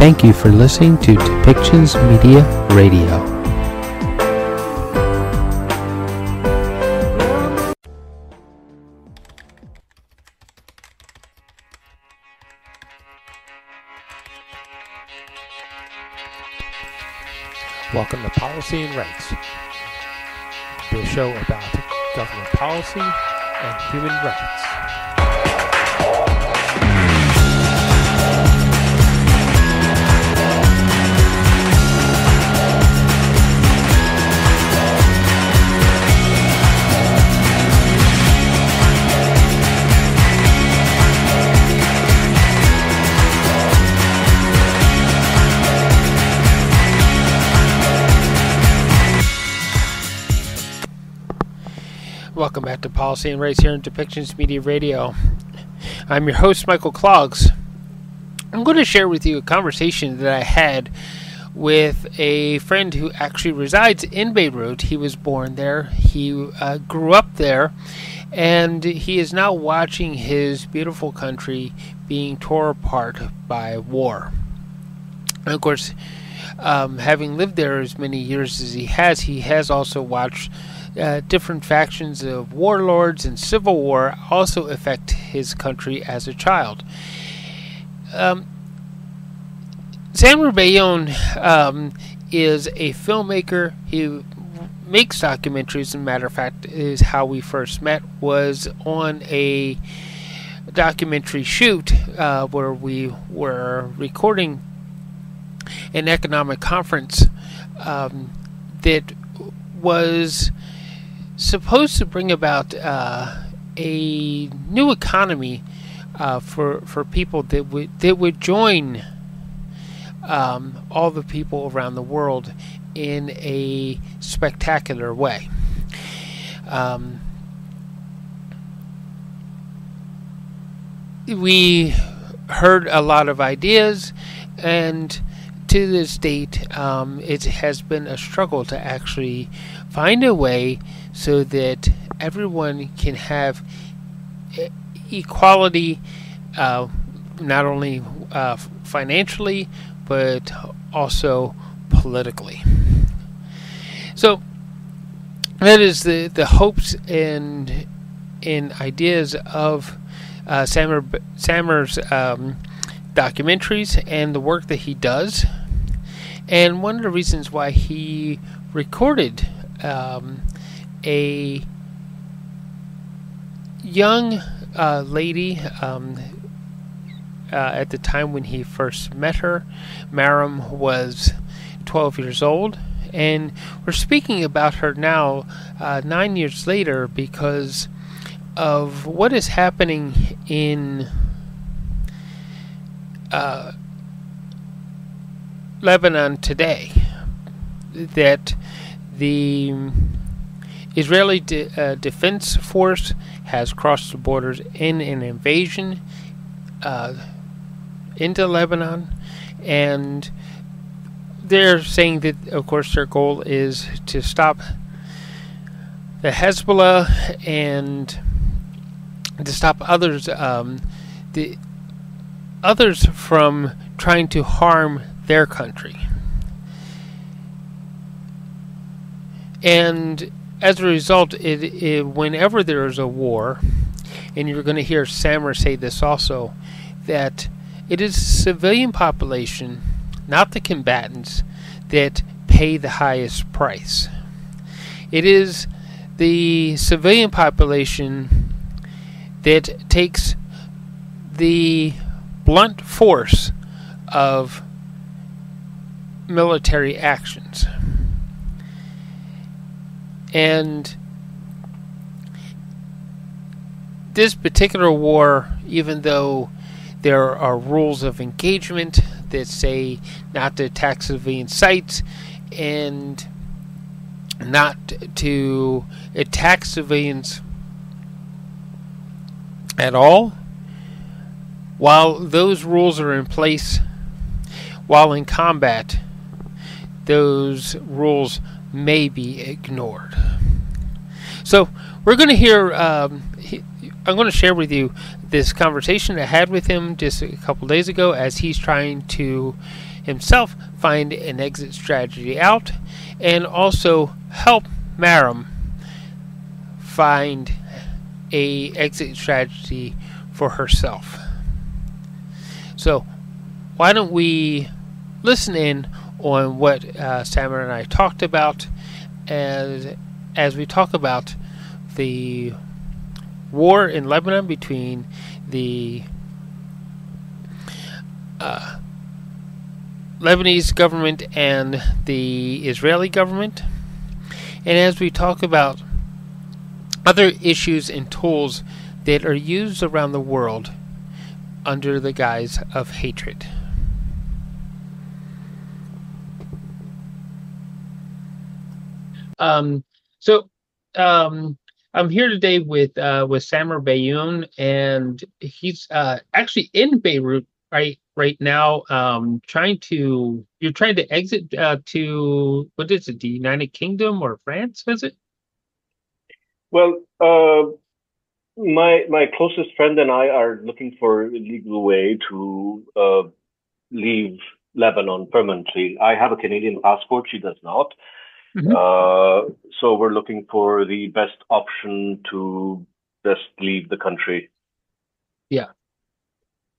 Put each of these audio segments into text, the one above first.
Thank you for listening to Depictions Media Radio. Welcome to Policy and Rights, the show about government policy and human rights. Welcome back to Policy and Rights here on Depictions Media Radio. I'm your host, Michael Clogs. I'm going to share with you a conversation that I had with a friend who actually resides in Beirut. He was born there, he grew up there, and he is now watching his beautiful country being torn apart by war. And of course, having lived there as many years as he has also watched different factions of warlords and civil war also affect his country as a child. Sam Rubayon is a filmmaker. He makes documentaries. As a matter of fact, is how we first met, was on a documentary shoot where we were recording an economic conference that was supposed to bring about a new economy for people that would join all the people around the world in a spectacular way. We heard a lot of ideas, and to this date, it has been a struggle to actually find a way so that everyone can have equality, not only financially, but also politically. So that is the hopes and ideas of Samer's documentaries and the work that he does. And one of the reasons why he recorded a young lady at the time when he first met her, Maram, was 12 years old, and we're speaking about her now 9 years later because of what is happening in Lebanon today, that the Israeli Defense Force has crossed the borders in an invasion into Lebanon, and they're saying that, of course, their goal is to stop the Hezbollah and to stop others, the others from trying to harm their country. And as a result, whenever there is a war, and you're going to hear Samer say this also, that it is the civilian population, not the combatants, that pay the highest price. It is the civilian population that takes the blunt force of military actions. And this particular war, even though there are rules of engagement that say not to attack civilian sites and not to attack civilians at all, while those rules are in place, while in combat, those rules may be ignored. So we're going to hear, I'm going to share with you this conversation I had with him just a couple days ago, as he's trying to himself find an exit strategy out, and also help Maram find a exit strategy for herself. So why don't we listen in on what Samar and I talked about as we talk about the war in Lebanon between the Lebanese government and the Israeli government, and as we talk about other issues and tools that are used around the world under the guise of hatred. So I'm here today with Samer Bayoun, and he's actually in Beirut right now. You're trying to exit to, what is it, the United Kingdom or France? Is it? Well, my closest friend and I are looking for a legal way to leave Lebanon permanently. I have a Canadian passport; she does not. So we're looking for the best option to just leave the country. Yeah,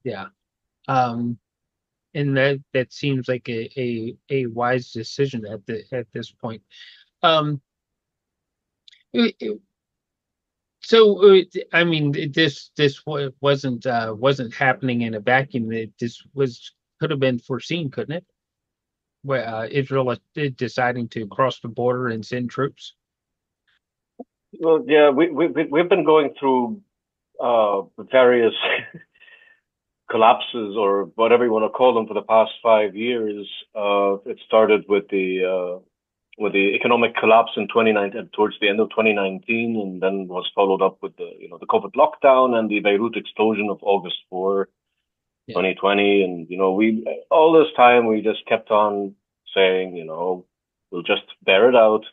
yeah. And that seems like a wise decision at this point. Um, I mean, this wasn't happening in a vacuum. This could have been foreseen, couldn't it? Where Israel is deciding to cross the border and send troops. Well, yeah, we've been going through various collapses, or whatever you want to call them, for the past 5 years. It started with the economic collapse in 2019, towards the end of 2019, and then was followed up with the COVID lockdown and the Beirut explosion of August 4, 2020. And we all this time we just kept on saying, we'll just bear it out,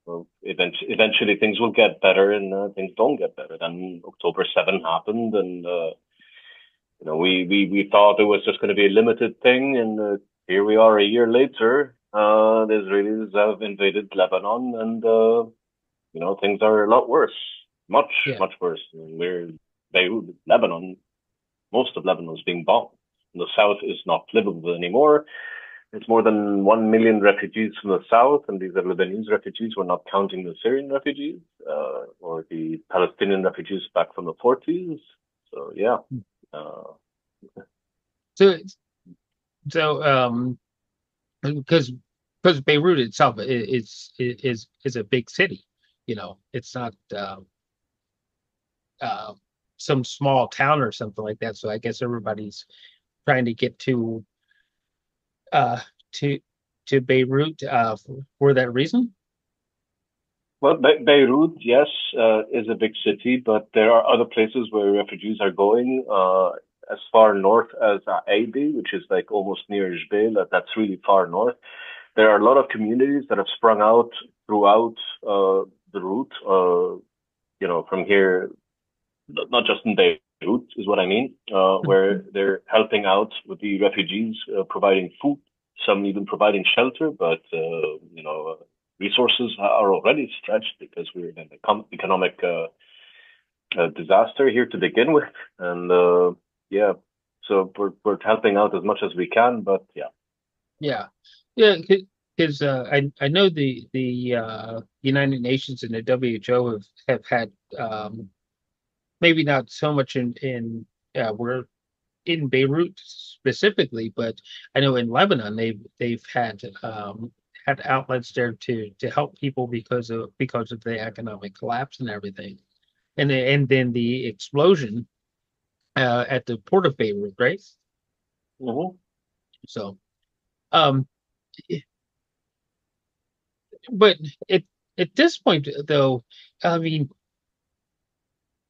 Well, eventually things will get better, and things don't get better. Then October 7 happened, and we thought it was just going to be a limited thing, and here we are a year later. The Israelis have invaded Lebanon, and things are a lot worse, much worse. We're Beirut, Lebanon. Most of Lebanon is being bombed. The south is not livable anymore. It's more than 1 million refugees from the south, and these are Lebanese refugees. We're not counting the Syrian refugees or the Palestinian refugees back from the 40s. So yeah. Because Beirut itself is a big city, it's not some small town or something like that. So I guess everybody's trying to get to Beirut for that reason. Well, Beirut, yes, is a big city, but there are other places where refugees are going. As far north as Aibi, which is like almost near Jbeil, that's really far north. There are a lot of communities that have sprung out throughout the route, from here, not just in Beirut, is what I mean, where they're helping out with the refugees, providing food, some even providing shelter, but, resources are already stretched because we're in an economic disaster here to begin with. And so we're helping out as much as we can, but yeah. Because I know the United Nations and the WHO have had maybe not so much in we're in Beirut specifically, but I know in Lebanon they've had outlets there to help people because of the economic collapse and everything, and then the explosion at the port of Beirut, right? Mm-hmm. So, but at this point, though, I mean,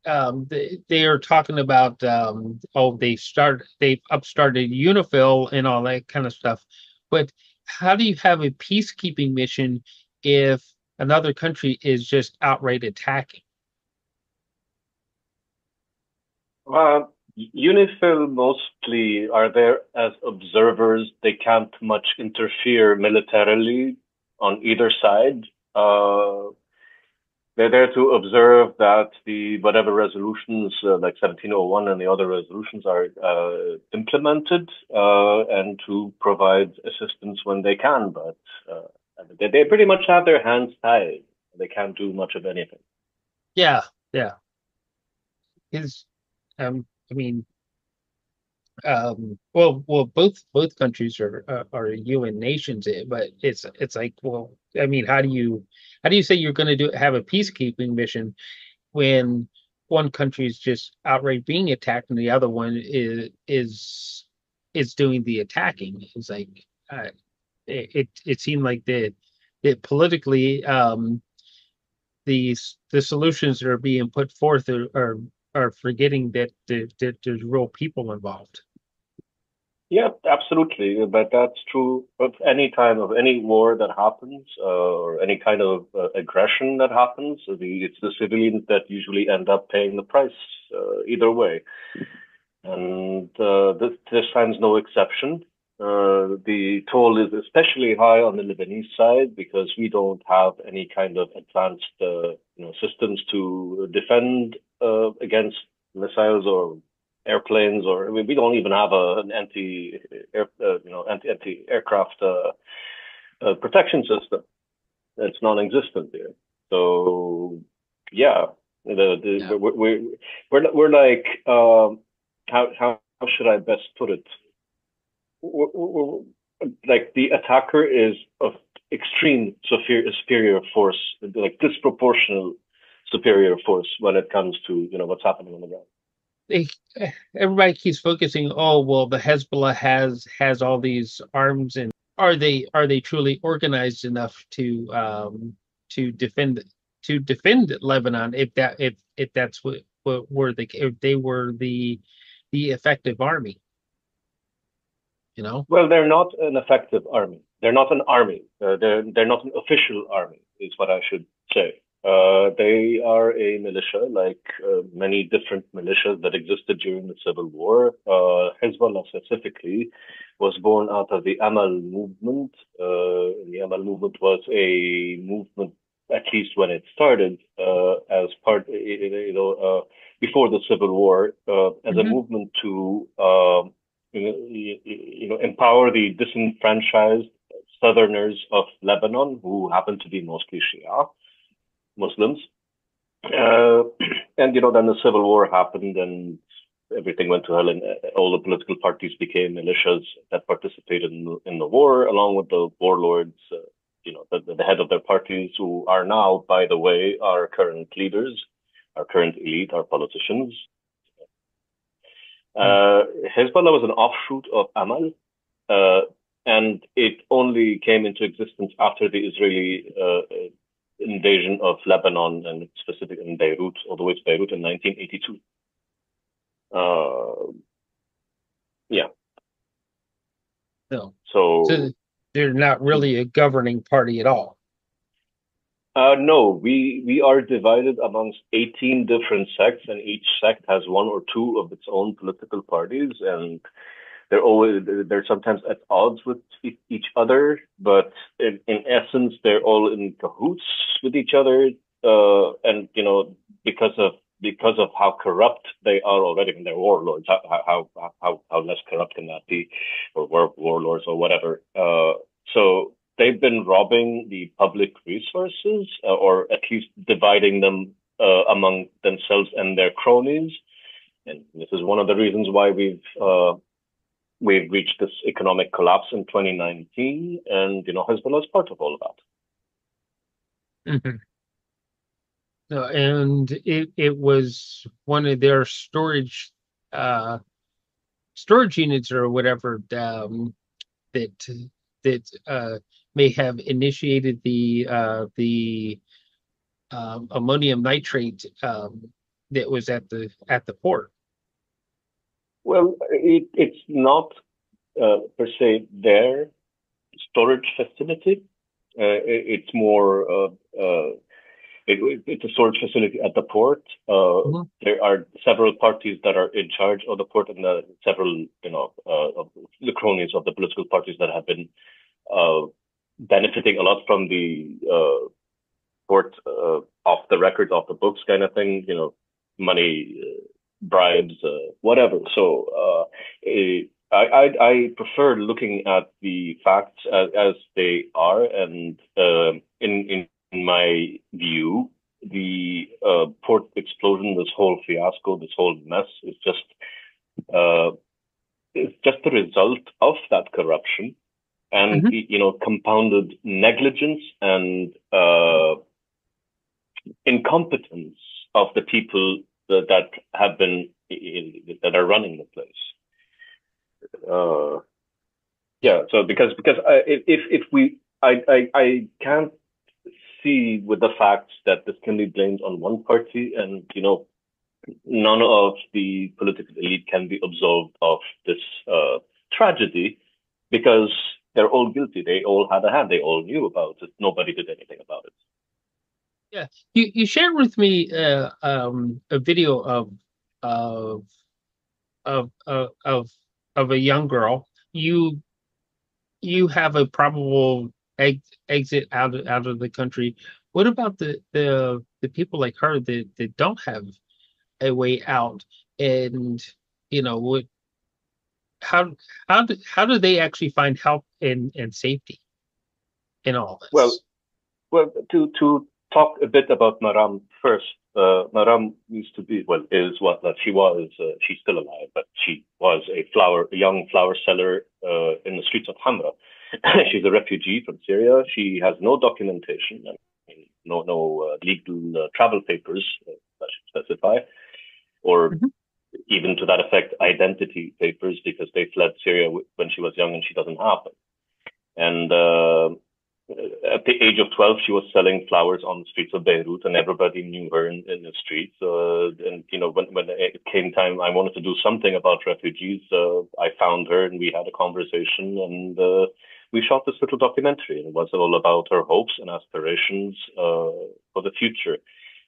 they are talking about they've upstarted UNIFIL and all that kind of stuff. But how do you have a peacekeeping mission if another country is just outright attacking? UNIFIL mostly are there as observers. They can't much interfere militarily on either side. Uh, they're there to observe that the whatever resolutions like 1701 and the other resolutions are implemented and to provide assistance when they can. But they pretty much have their hands tied. They can't do much of anything. Yeah, yeah. Is I mean, well, both countries are UN nations, but it's like, well, I mean, how do you say you're going to have a peacekeeping mission when one country is just outright being attacked and the other one is doing the attacking? It's like it seemed like that politically the solutions that are being put forth are forgetting that there's real people involved. Yeah, absolutely. But that's true of any time of any war that happens, or any kind of aggression that happens. It's the civilians that usually end up paying the price, either way. And this time's no exception. The toll is especially high on the Lebanese side because we don't have any kind of advanced, systems to defend against missiles or airplanes, or I mean, we don't even have an anti-aircraft protection system. It's non-existent there. So yeah, Yeah. we're like how should I best put it? Like the attacker is of extreme superior force, like disproportional superior force when it comes to what's happening on the ground. They, everybody keeps focusing, oh well, the Hezbollah has all these arms, and are they truly organized enough to defend Lebanon if that's what were if they were the effective army, you know? Well, they're not an effective army. They're not an army. They're not an official army, is what I should say. They are a militia, like many different militias that existed during the Civil War. Hezbollah specifically was born out of the Amal movement. The Amal movement was a movement, at least when it started, as part, before the Civil War, as a Mm-hmm. movement to empower the disenfranchised Southerners of Lebanon, who happen to be mostly Shia Muslims. Uh, and then the Civil War happened, and everything went to hell, and all the political parties became militias that participated in the war, along with the warlords. The head of their parties, who are now, by the way, our current leaders, our current elite, our politicians. Hezbollah was an offshoot of Amal, and it only came into existence after the Israeli invasion of Lebanon, and specifically in Beirut, all the way to Beirut in 1982. Yeah. No. So They're not really a governing party at all. no, we are divided amongst 18 different sects, and each sect has one or two of its own political parties, and they're sometimes at odds with each other, but in essence they're all in cahoots with each other, and because of how corrupt they are already, and they're warlords. How less corrupt can that be, or warlords or whatever. So they've been robbing the public resources, or at least dividing them among themselves and their cronies. And this is one of the reasons why we've reached this economic collapse in 2019, and Hezbollah is part of all of that. Mm-hmm. No, and it was one of their storage units or whatever, that may have initiated the ammonium nitrate that was at the port. Well, it's not per se their storage facility. It's more it's a storage facility at the port. Mhm. There are several parties that are in charge of the port, and several, of the cronies of the political parties that have been uh, benefiting a lot from the port, off the record, off the books kind of thing. Money, bribes, whatever. So I prefer looking at the facts as they are, and in my view, the port explosion, this whole fiasco, this whole mess, uh, is just the result of that corruption and Mhm. compounded negligence and incompetence of the people that have been that are running the place. Uh, yeah. So because if we I can't see with the facts that this can be blamed on one party, and none of the political elite can be absolved of this tragedy, because they're all guilty. They all had a hand. They all knew about it. Nobody did anything about it. Yeah, you shared with me a video of of of of of a young girl. You have a probable exit out of the country. What about the people like her that don't have a way out? And what how how do they actually find help and safety in all Well, this? well, to talk a bit about Maram first. Maram used to be, well, is what that she was. She's still alive, but she was a young flower seller in the streets of Hamra. She's a refugee from Syria. She has no documentation, no legal travel papers that should specify, or Mhm. even to that effect, identity papers, because they fled Syria when she was young and she doesn't have them. And at the age of 12, she was selling flowers on the streets of Beirut, and everybody knew her in the streets. And when it came time, I wanted to do something about refugees. I found her, and we had a conversation, and we shot this little documentary. And it was all about her hopes and aspirations for the future.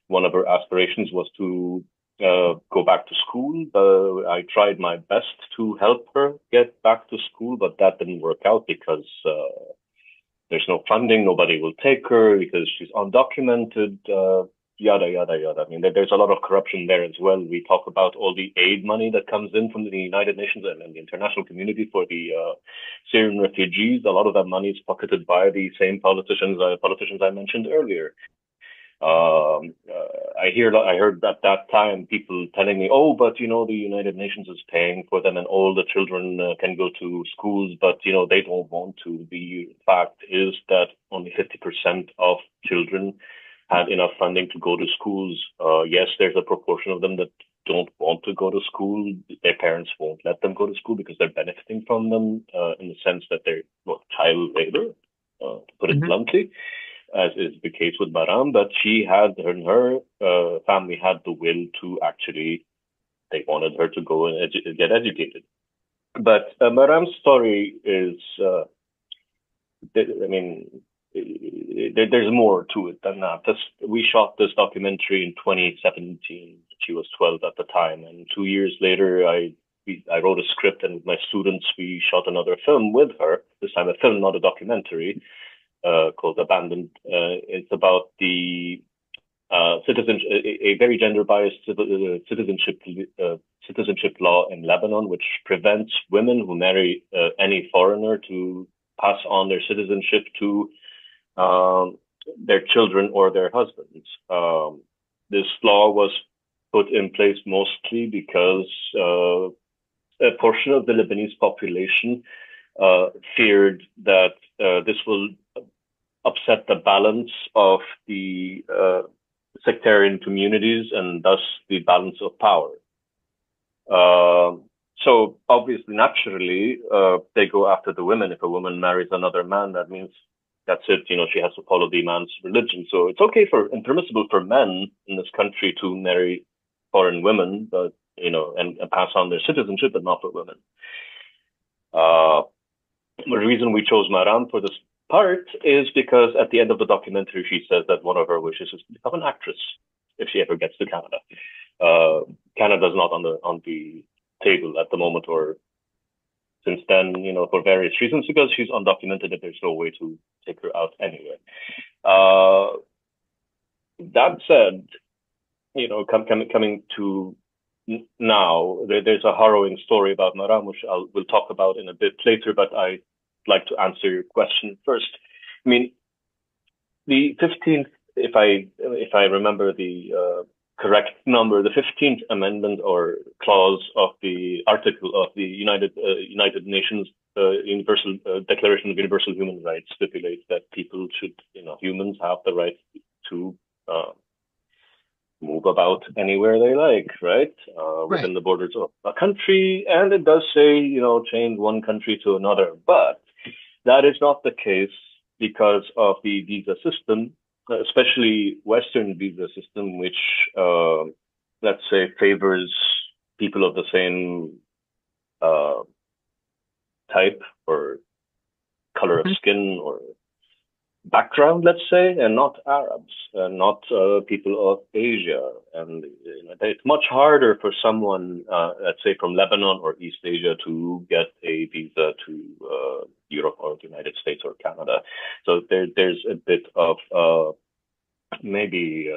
One of her aspirations was to go back to school. I tried my best to help her get back to school, but that didn't work out because there's no funding. Nobody will take her because she's undocumented. Yada yada yada. I mean, there's a lot of corruption there as well. We talk about all the aid money that comes in from the United Nations and the international community for the Syrian refugees. A lot of that money is pocketed by the same politicians I mentioned earlier. I heard at that time people telling me, "Oh, but the United Nations is paying for them, and all the children can go to schools, but they don't want to." The fact is that only 50% of children had enough funding to go to schools. Yes, there's a proportion of them that don't want to go to school. Their parents won't let them go to school because they're benefiting from them in the sense that they're child labor, to put it Mhm. bluntly, as is the case with Baram. But she had, and her family had the will to actually, they wanted her to go and get educated. But Baram's story is, I mean, there's more to it than that. We shot this documentary in 2017. She was 12 at the time, and 2 years later, I wrote a script, and with my students, we shot another film with her. This time, a film, not a documentary, called Abandoned. It's about the a very gender biased citizenship law in Lebanon, which prevents women who marry any foreigner to pass on their citizenship to their children or their husbands. This law was put in place mostly because a portion of the Lebanese population feared that this will upset the balance of the sectarian communities and thus the balance of power. So obviously, naturally, they go after the women. If a woman marries another man, that means that's it. She has to follow the man's religion. So it's okay and permissible for men in this country to marry foreign women, but and pass on their citizenship, but not for women. The reason we chose Maram for this part is because at the end of the documentary, she says that one of her wishes is to become an actress if she ever gets to Canada. Canada's not on the table at the moment, or since then, for various reasons, because she's undocumented and there's no way to take her out anyway. That said, coming to now, there's a harrowing story about Maram, which we'll talk about in a bit later, but I'd like to answer your question first. I mean, the 15th, if I remember the correct number, the 15th Amendment or clause of the article of the United Nations Universal Declaration of Universal Human Rights stipulates that people should, humans have the right to move about anywhere they like, right? Within the borders of a country. And it does say, change one country to another. But that is not the case because of the visa system, especially Western visa system, which, let's say, favors people of the same type or color of skin or background, let's say, and not Arabs, and not people of Asia. And it's much harder for someone, let's say, from Lebanon or East Asia to get a visa to Europe or the United States or Canada. So there's a bit of maybe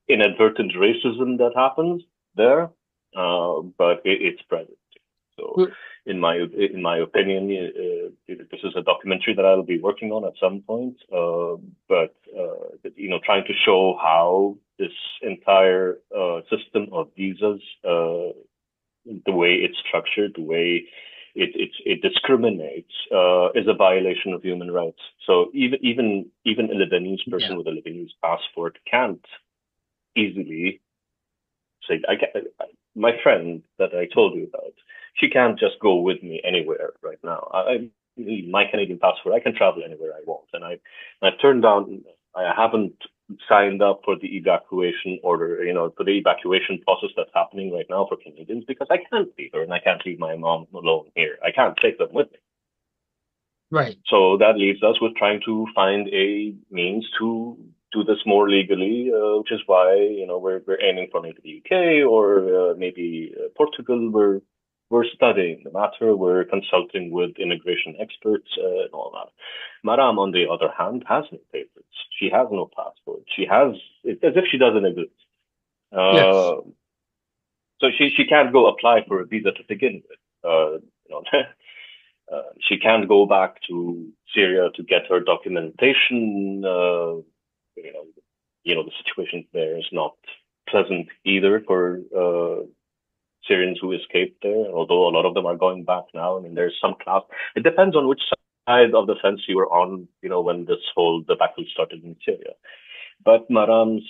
inadvertent racism that happens there, but it's present. So in my opinion, this is a documentary that I'll be working on at some point. But trying to show how this entire system of visas, the way it's structured, the way it discriminates, is a violation of human rights. So even a Lebanese person with a Lebanese passport can't easily say, my friend that I told you about, she can't just go with me anywhere right now. My Canadian passport, I can travel anywhere I want. And I've turned down, I haven't signed up for the evacuation order, for the evacuation process that's happening right now for Canadians, because I can't leave her and I can't leave my mom alone here. I can't take them with me. Right. So that leaves us with trying to find a means to do this more legally, which is why, we're aiming for maybe the UK or maybe Portugal. We're studying the matter. We're consulting with immigration experts and all that. Maram, on the other hand, has no papers. She has no passport. It's as if she doesn't exist. So she can't go apply for a visa to begin with. She can't go back to Syria to get her documentation. The situation there is not pleasant either for Syrians who escaped there, although a lot of them are going back now. I mean, there's some class. It depends on which side of the fence you were on, when this whole debacle started in Syria. But Maram's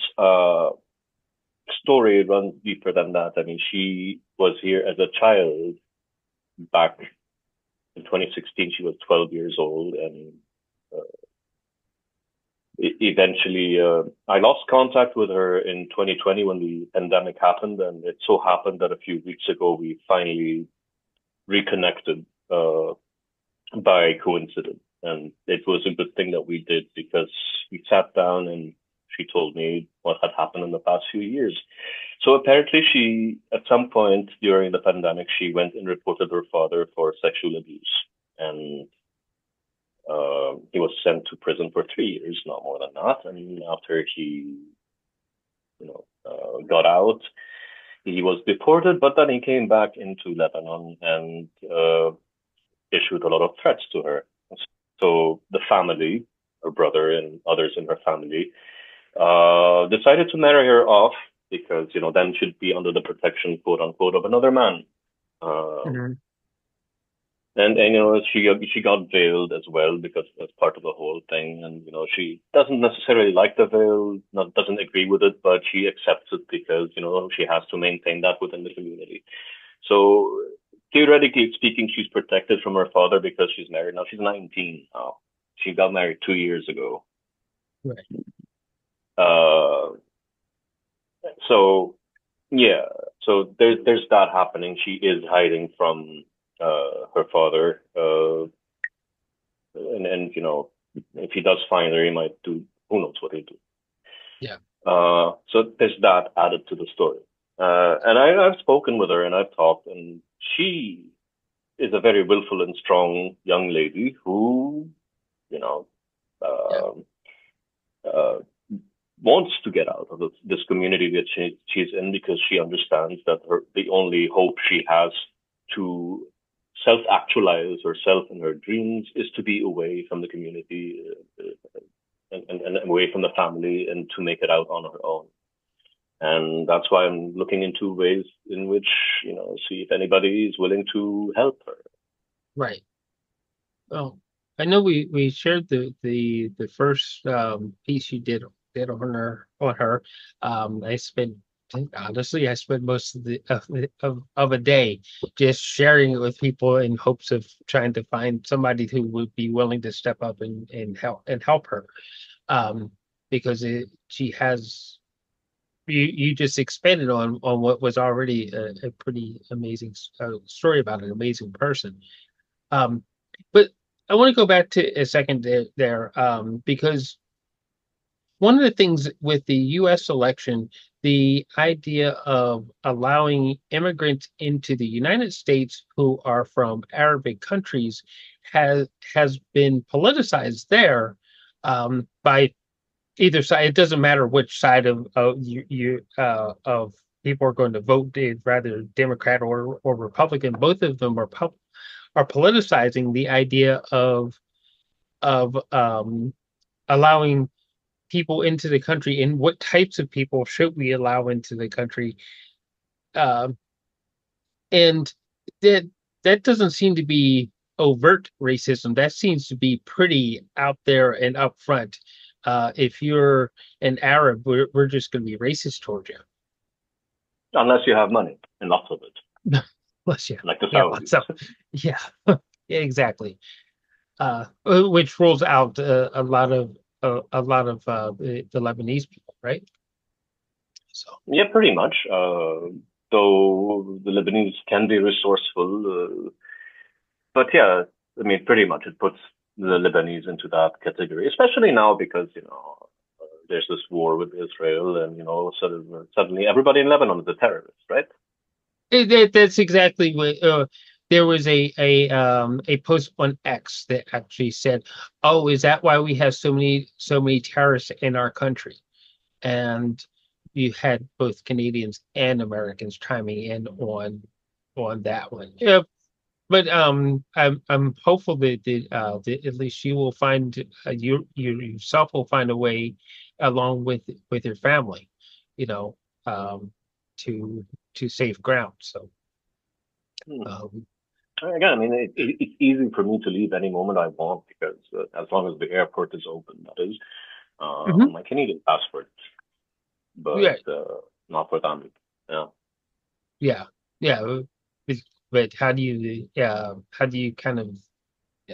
story runs deeper than that. I mean, she was here as a child back in 2016. She was 12 years old, and eventually, I lost contact with her in 2020 when the pandemic happened, and it so happened that a few weeks ago we finally reconnected by coincidence. And it was a good thing that we did, because we sat down and she told me what had happened in the past few years. So apparently she, at some point during the pandemic, she went and reported her father for sexual abuse. And he was sent to prison for 3 years, not more than that. And after he, got out, he was deported, but then he came back into Lebanon and issued a lot of threats to her. So the family, her brother and others in her family, decided to marry her off because, then she'd be under the protection, quote unquote, of another man. And she got veiled as well, because that's part of the whole thing. And she doesn't necessarily like the veil, doesn't agree with it, but she accepts it because she has to maintain that within the community. So theoretically speaking, she's protected from her father because she's married now. She's 19 now. She got married 2 years ago. Right. So yeah, so there's that happening. She is hiding from her father. and if he does find her, he might do who knows what he'll do. Yeah. So there's that added to the story. And I've spoken with her and I've talked, and she is a very willful and strong young lady who, you know, Yeah. um wants to get out of this community that she's in, because she understands that the only hope she has to self-actualize herself and her dreams is to be away from the community, and away from the family, and to make it out on her own. And that's why I'm looking into ways in which, see if anybody is willing to help her. Right. Well, I know we shared the first piece you did on her. I spent honestly I spent most of of a day just sharing it with people in hopes of trying to find somebody who would be willing to step up and help her. Um, because she has you just expanded on what was already a pretty amazing story about an amazing person. Um, but I want to go back to a second there, because one of the things with the U.S. election, the idea of allowing immigrants into the United States who are from Arabic countries has been politicized there, by either side. It doesn't matter which side of people are going to vote, rather Democrat or Republican. Both of them are politicizing the idea of allowing people into the country, and what types of people should we allow into the country. Um, and that that doesn't seem to be overt racism. That seems to be pretty out there and upfront. If you're an Arab, we're just going to be racist towards you. Unless you have money and lots of it. Bless you. Like the Yeah, Saudis. yeah, yeah, exactly. Which rules out a lot of the Lebanese people, right? So Yeah, pretty much. Though the Lebanese can be resourceful, but yeah, I mean, pretty much it puts the Lebanese into that category, especially now because there's this war with Israel, and suddenly everybody in Lebanon is a terrorist, right? that's exactly what. There was a post on X that actually said, "Oh, is that why we have so many terrorists in our country?" And you had both Canadians and Americans chiming in on that one. Yeah, but I'm hopeful that at least you will find you yourself will find a way, along with your family, you know, um, to safe ground. So Hmm. um, Again, I mean, it's easy for me to leave any moment I want, because as long as the airport is open, that is, mhm. on my Canadian passport, Yeah, but not for them. Yeah. yeah, yeah. But but how do you kind of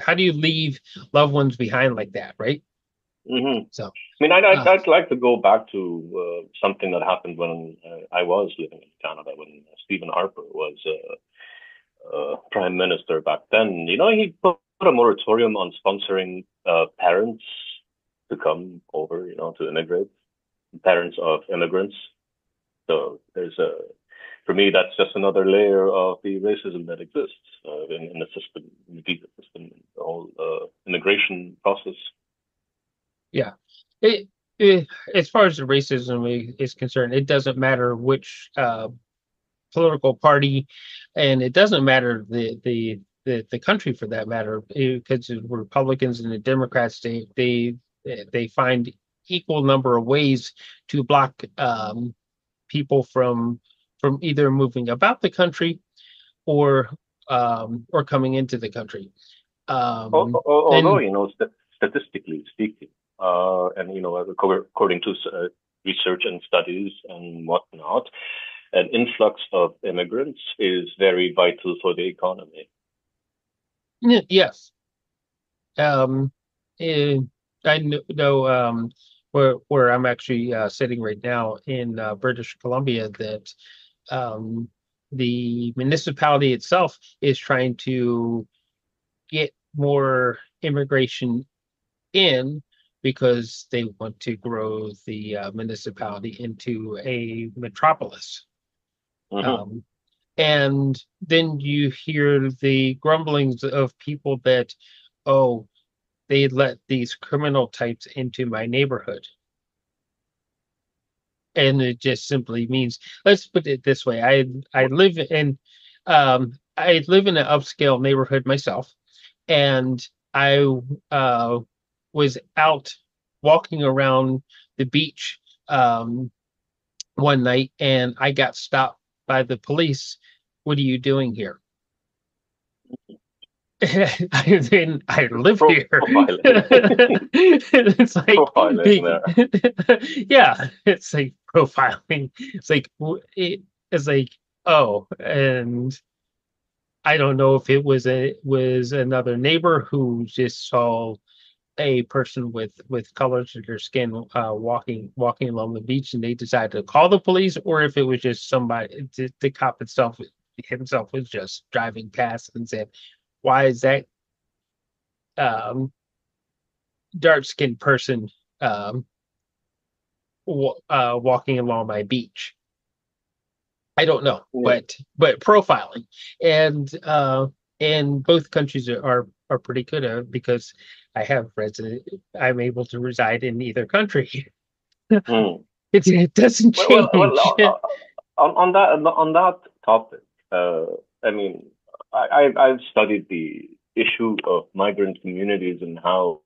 how do you leave loved ones behind like that, right? Hmm. So I mean, uh, I'd like to go back to something that happened when I was living in Canada, when Stephen Harper was prime minister back then. He put a moratorium on sponsoring parents to come over, to immigrate, parents of immigrants. So for me, that's just another layer of the racism that exists in the system, in the visa system, the whole immigration process. yeah. It, as far as the racism is concerned, it doesn't matter which political party, and it doesn't matter the country for that matter, because the Republicans and the Democrats, they find equal number of ways to block people from either moving about the country or coming into the country. Although, And statistically speaking, and according to research and studies and whatnot, an influx of immigrants is very vital for the economy. yes, um, eh, I know where I'm actually sitting right now in British Columbia, that um, the municipality itself is trying to get more. immigration in because they want to grow the municipality into a metropolis. Mm-hmm. And then you hear the grumblings of people that, oh, they let these criminal types into my neighborhood. And it just simply means, let's put it this way. I live in an upscale neighborhood myself, and I was out walking around the beach one night, and I got stopped by the police. What are you doing here? I live here. Profiling. It's like, Profiling there. yeah, it's like profiling. It's like it's like, oh, and I don't know if it was another neighbor who just saw a person with colors in their skin walking along the beach, and they decided to call the police, or if it was just somebody, the cop himself was just driving past and said, "Why is that dark skinned person um, walking along my beach?" I don't know, Yeah. but profiling, and both countries are pretty good at it because I'm able to reside in either country. Hmm. It doesn't change. On that topic, I mean, I've studied the issue of migrant communities and how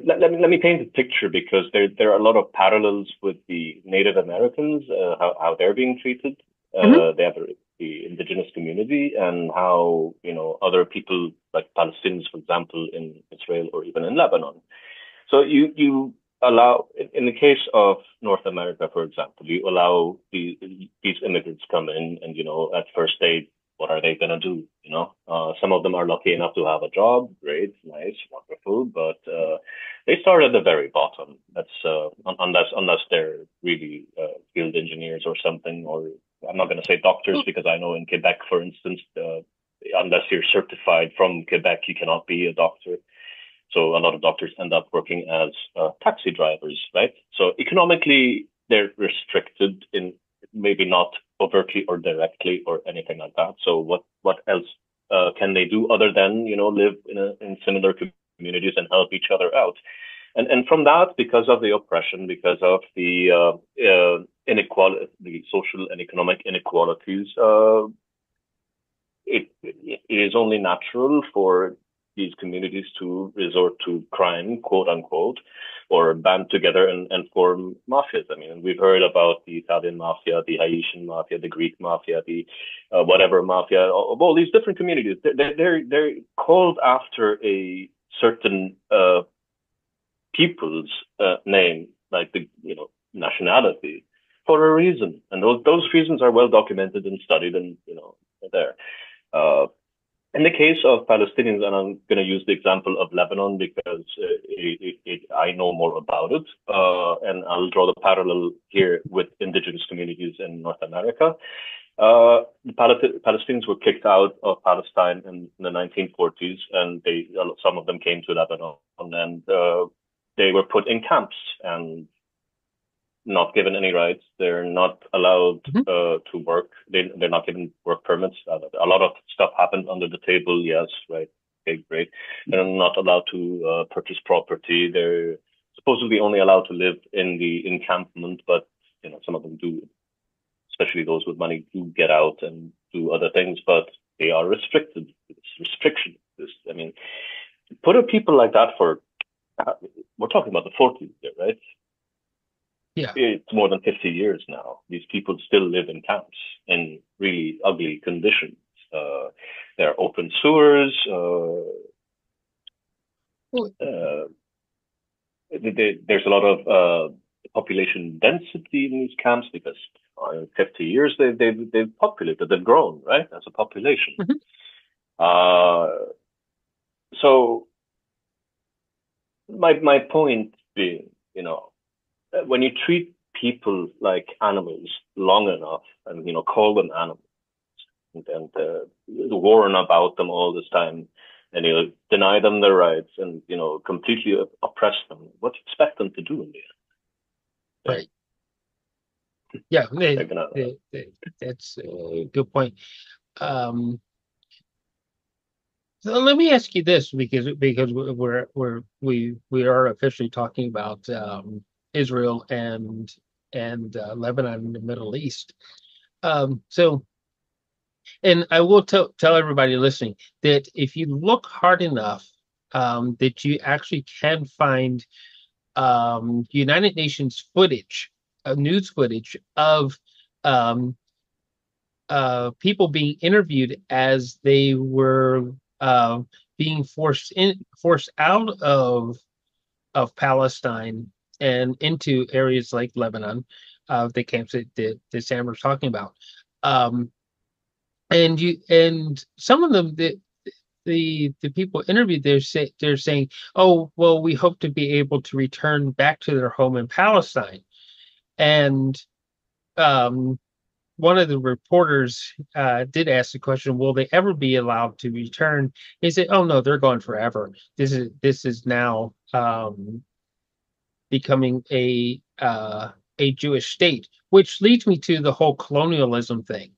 let me paint a picture because there are a lot of parallels with the Native Americans, how they're being treated. Mhm. They have the indigenous community and how other people like Palestinians, for example, in Israel or even in Lebanon. So you allow, in the case of North America, for example, you allow these immigrants come in, and at first what are they gonna do? Some of them are lucky enough to have a job, great, nice, wonderful, but they start at the very bottom. That's unless they're really field engineers or something, or I'm not gonna say doctors because I know in Quebec, for instance, unless you're certified from Quebec, you cannot be a doctor. So a lot of doctors end up working as taxi drivers, right? So economically, they're restricted in maybe not overtly or directly or anything like that. So what else can they do other than live in similar communities and help each other out? And from that, because of the oppression, because of the inequality, the social and economic inequalities, it is only natural for these communities to resort to crime, quote unquote, or band together and form mafias. I mean, we've heard about the Italian mafia, the Haitian mafia, the Greek mafia, the whatever mafia of all these different communities. They're called after a certain people's name, like the nationality, for a reason, and those reasons are well documented and studied, and there. Uh, in the case of Palestinians, and I'm going to use the example of Lebanon because I know more about it, and I'll draw the parallel here with indigenous communities in North America. The Palestinians were kicked out of Palestine in the 1940s, and some of them came to Lebanon, and they were put in camps and not given any rights. They're not allowed to work. They're not given work permits. A lot of stuff happened under the table. Yes, right. Okay, great. They're not allowed to purchase property. They're supposedly only allowed to live in the encampment, but some of them do, especially those with money, do get out and do other things, but they are restricted. It's restriction. I mean, put a people like that we're talking about the 40s there, right? Yeah. It's more than 50 years now. These people still live in camps in really ugly conditions. There are open sewers. There's a lot of population density in these camps because in 50 years they've populated, they've grown, right, as a population. So my point being, when you treat people like animals long enough and call them animals and warn about them all this time, and deny them their rights and completely oppress them. What do you expect them to do in the end? Right. Yeah, that's a good point. So let me ask you this, because we are officially talking about Israel and Lebanon in the Middle East. So, and I will tell everybody listening that if you look hard enough, that you actually can find United Nations footage, news footage of um, people being interviewed as they were being forced out of Palestine and into areas like Lebanon, the camps that Sam was talking about. And some of them, the people interviewed, they're saying, oh well, we hope to be able to return back to their home in Palestine. And one of the reporters did ask the question, will they ever be allowed to return? He said, oh no, they're gone forever. This is now becoming a Jewish state, which leads me to the whole colonialism thing.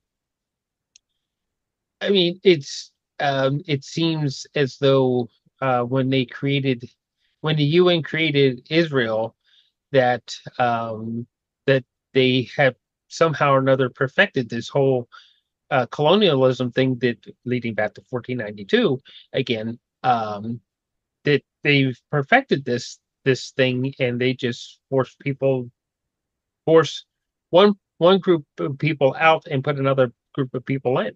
I mean, it seems as though when the UN created Israel, that that they have somehow or another perfected this whole colonialism thing, that leading back to 1492 again, that they've perfected this thing, and they just force one group of people out and put another group of people in.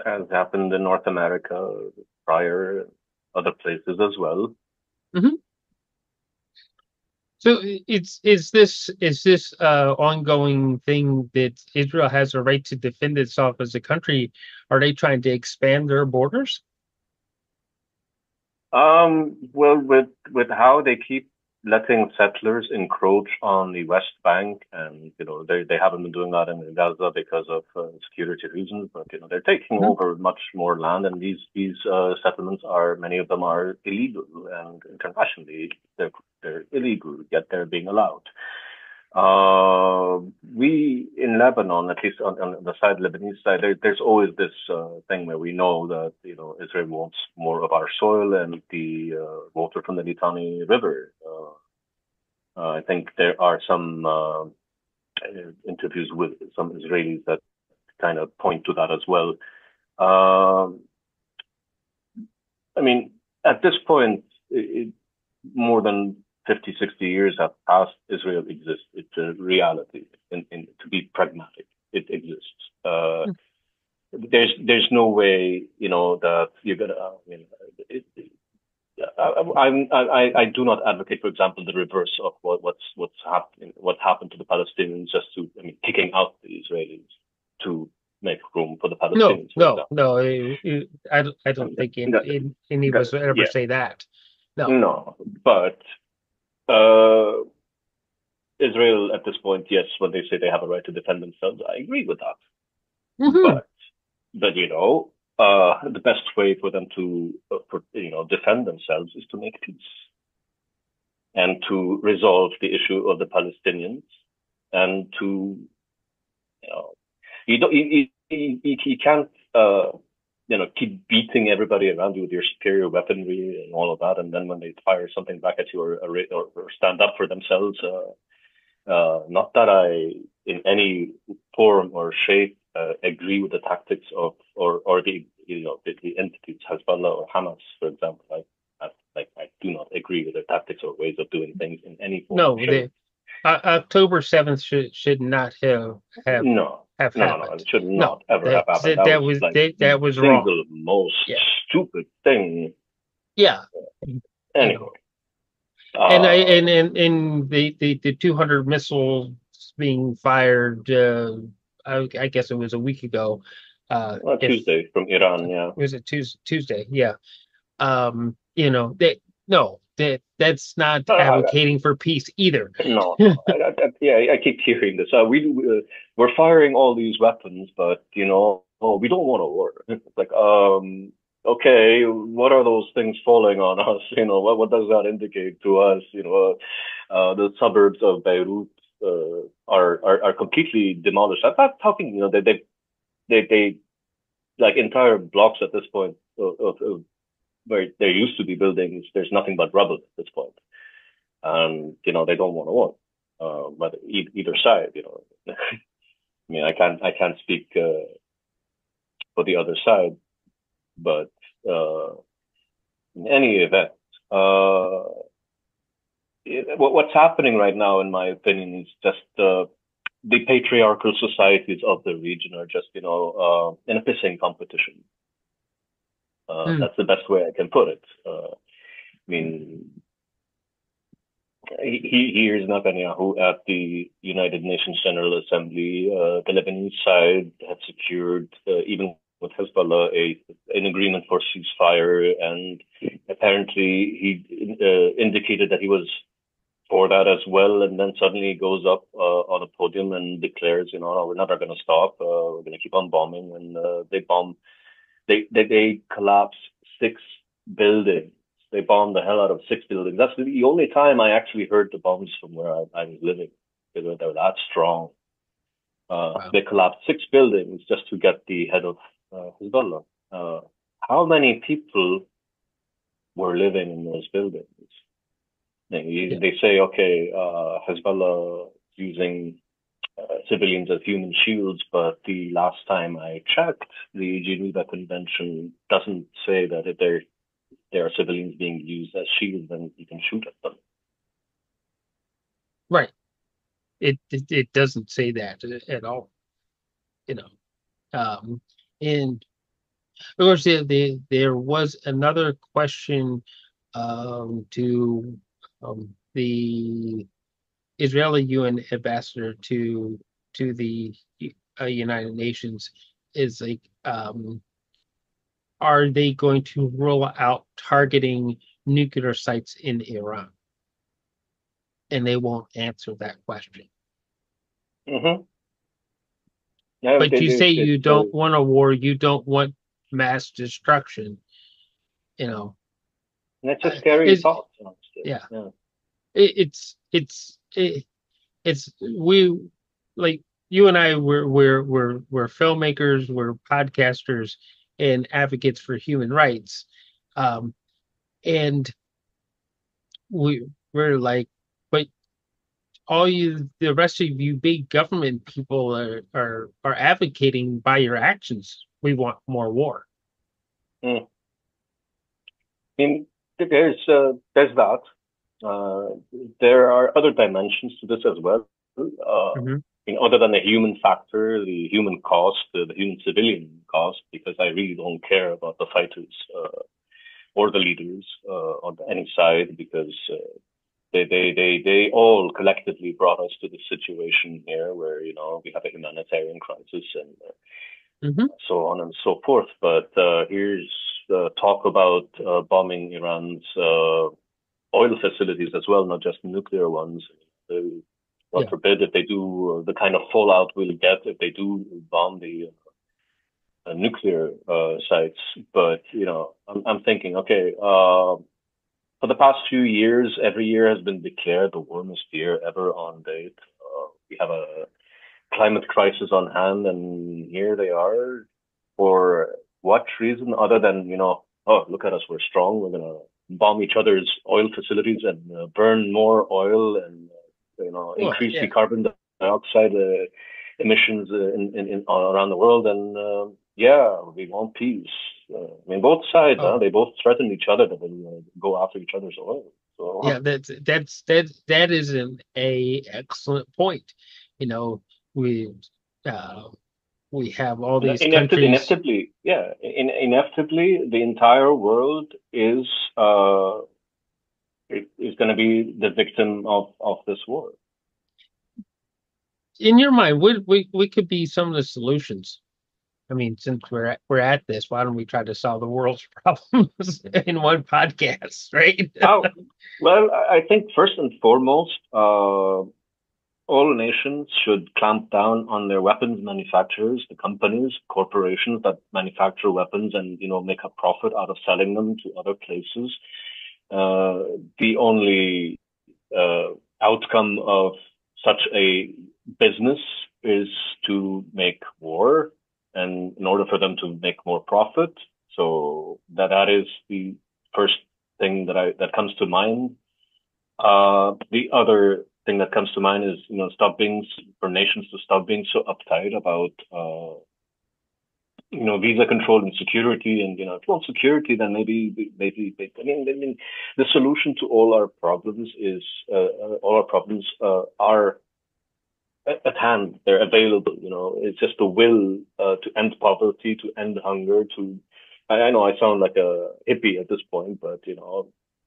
As happened in North America prior, other places as well. Mm-hmm. So is this ongoing thing that Israel has a right to defend itself as a country? Are they trying to expand their borders? Well, with how they keep letting settlers encroach on the West Bank, and they haven't been doing that in Gaza because of security reasons, but they're taking over much more land, and these settlements many of them are illegal, and internationally they're illegal, yet they're being allowed. We in Lebanon, at least on the Lebanese side, there's always this thing where we know that Israel wants more of our soil and the water from the Litani River. I think there are some interviews with some Israelis that kind of point to that as well. I mean, at this point, more than 50, 60 years have passed. Israel exists. It's a reality. To be pragmatic, it exists. There's no way, that you're gonna. I do not advocate, for example, the reverse of what happened to the Palestinians, just to kicking out the Israelis to make room for the Palestinians. No. I don't think any of us would ever say that. No, but. Israel at this point, yes, when they say they have a right to defend themselves, I agree with that. Mm-hmm. But the best way for them to defend themselves is to make peace and to resolve the issue of the Palestinians, and to you can't keep beating everybody around you with your superior weaponry and all of that, and then when they fire something back at you or stand up for themselves, not that I, in any form or shape, agree with the tactics of or the entities Hezbollah or Hamas, for example. I do not agree with their tactics or ways of doing things in any form. No, October 7th should not have happened. No, it should not ever have happened. That was wrong. The most stupid thing. Yeah. Anyway. And the 200 missiles being fired, I guess it was a week ago. Tuesday from Iran, yeah. Was it Tuesday? Yeah. That's not advocating for peace either. No. I keep hearing this. We're firing all these weapons, but oh, we don't want a war. It's like, okay, what are those things falling on us? What does that indicate to us? The suburbs of Beirut are completely demolished. I'm not talking, they like entire blocks at this point of where there used to be buildings. There's nothing but rubble at this point, and they don't want to war. But either side, I mean, I can't speak for the other side, but uh, in any event, uh, what's happening right now, in my opinion, is just the patriarchal societies of the region are just, in a pissing competition. Hmm. That's the best way I can put it. I mean, here's Netanyahu at the United Nations General Assembly. The Lebanese side had secured, even with Hezbollah, an agreement for ceasefire, and apparently he indicated that he was for that as well. And then suddenly he goes up on a podium and declares, no, we're never going to stop. We're going to keep on bombing, and they bomb. They collapse 6 buildings. They bombed the hell out of 6 buildings. That's the only time I actually heard the bombs from where I was living. They were that strong. Wow. They collapsed 6 buildings just to get the head of Hezbollah. How many people were living in those buildings? They say, okay, Hezbollah using civilians as human shields, but the last time I checked, the Geneva Convention doesn't say that if there are civilians being used as shields, then you can shoot at them. Right. It doesn't say that at all. And of course, there was another question to the Israeli UN ambassador to the United Nations, is like, are they going to roll out targeting nuclear sites in Iran? And they won't answer that question. Mm-hmm. Yeah, But you say you don't want a war, you don't want mass destruction. That's a scary thought. Honestly. Yeah. Yeah. It's we, like, you and I, we're filmmakers, we're podcasters, and advocates for human rights, and we're like, but the rest of you big government people are advocating by your actions. We want more war. I mean, there's that. There are other dimensions to this as well. Other than the human factor, the human cost, the human civilian cost, because I really don't care about the fighters or the leaders on any side, because they all collectively brought us to the situation here where we have a humanitarian crisis and so on and so forth. But here's talk about bombing Iran's oil facilities as well, not just nuclear ones. God forbid if they do the kind of fallout we'll get if they do bomb the nuclear sites. But I'm thinking, okay, for the past few years, every year has been declared the warmest year ever on date. We have a climate crisis on hand, and here they are. For what reason other than, oh, look at us, we're strong, we're gonna bomb each other's oil facilities and burn more oil and increase the carbon dioxide emissions in around the world, and we want peace. I mean, both sides, they both threaten each other, but then go after each other's oil. So yeah, that is an excellent point. We have all these countries. Inevitably, inevitably, the entire world is going to be the victim of this war. In your mind, we could be some of the solutions. I mean, since we're at this, why don't we try to solve the world's problems in one podcast, right? Well, I think first and foremost, all nations should clamp down on their weapons manufacturers, the companies, corporations that manufacture weapons and, make a profit out of selling them to other places. The only outcome of such a business is to make war, and in order for them to make more profit. So that is the first thing that comes to mind. The other thing that comes to mind is, for nations to stop being so uptight about, visa control and security. And, if you want security, then maybe, the solution to all our problems is, are at hand. They're available, it's just the will, to end poverty, to end hunger, I know I sound like a hippie at this point, but,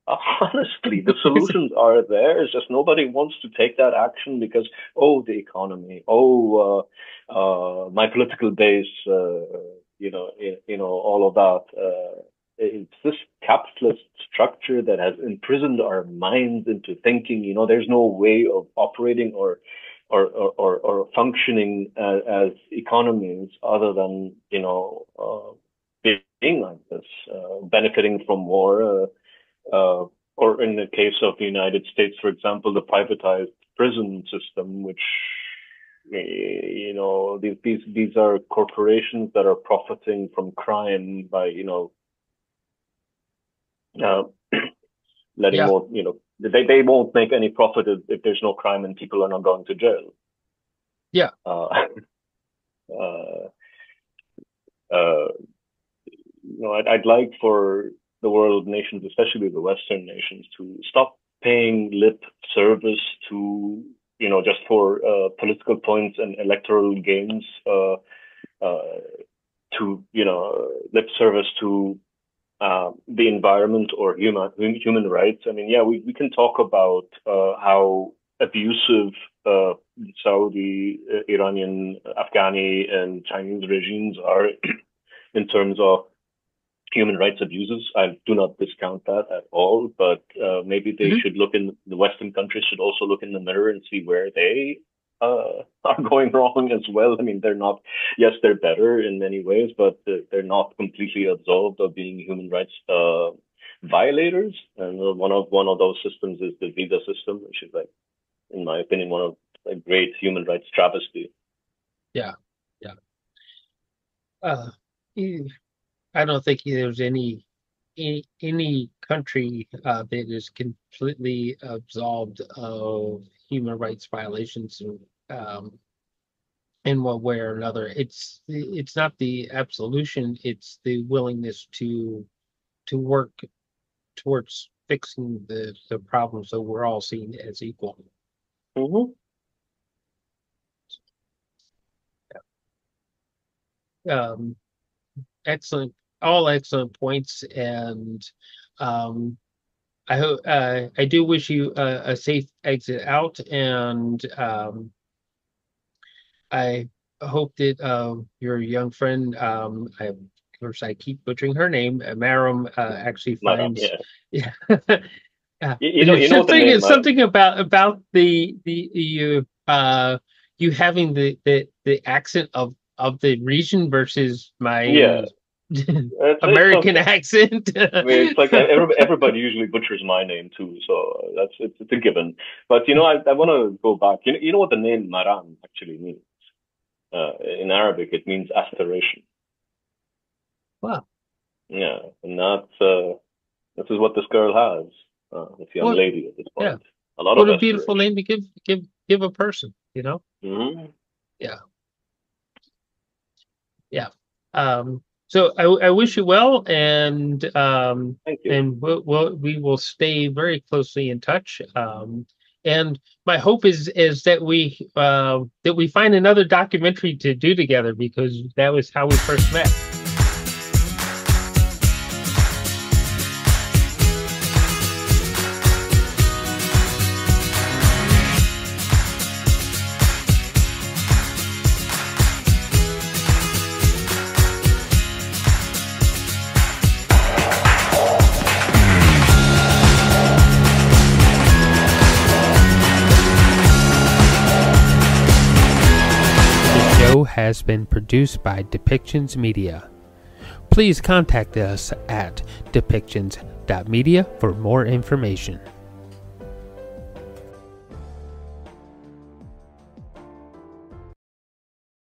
honestly, the solutions are there. It's just nobody wants to take that action because, the economy, my political base, all of that. It's this capitalist structure that has imprisoned our minds into thinking, there's no way of operating or functioning as economies other than, being like this, benefiting from war. Or in the case of the United States, for example, the privatized prison system, which, these are corporations that are profiting from crime by, letting more, they won't make any profit if there's no crime and people are not going to jail. Yeah. I'd like for the world nations, especially the Western nations, to stop paying lip service to, just for political points and electoral gains, to, lip service to the environment or human rights. I mean, yeah, we can talk about how abusive Saudi, Iranian, Afghani, and Chinese regimes are in terms of human rights abuses. I do not discount that at all, but maybe they should the Western countries should also look in the mirror and see where they are going wrong as well. I mean, they're better in many ways, but they're not completely absolved of being human rights violators. And one of those systems is the visa system, which is, like, in my opinion, one of a great human rights travesty. Yeah. I don't think there's any country that is completely absolved of human rights violations in one way or another. It's not the absolution; it's the willingness to work towards fixing the problems that we're all seeing as equal. Mm-hmm. Excellent, all excellent points, and I hope I do wish you a safe exit out, and I hope that your young friend, of course I keep butchering her name, Maram, actually finds. Yeah. Something about the you having the accent of the region versus my American accent. I mean, it's like everybody usually butchers my name too, so it's a given. But I want to go back. You know what the name Maram actually means? In Arabic, it means aspiration. Wow. Yeah, and this is what this girl has. This young lady at this point. Yeah. A lot what of a beautiful name to give a person. Mm-hmm. Yeah. Yeah. So I wish you well, and thank you. And we will stay very closely in touch. And my hope is that we find another documentary to do together, because that was how we first met. show has been produced by Depictions Media. Please contact us at depictions.media for more information.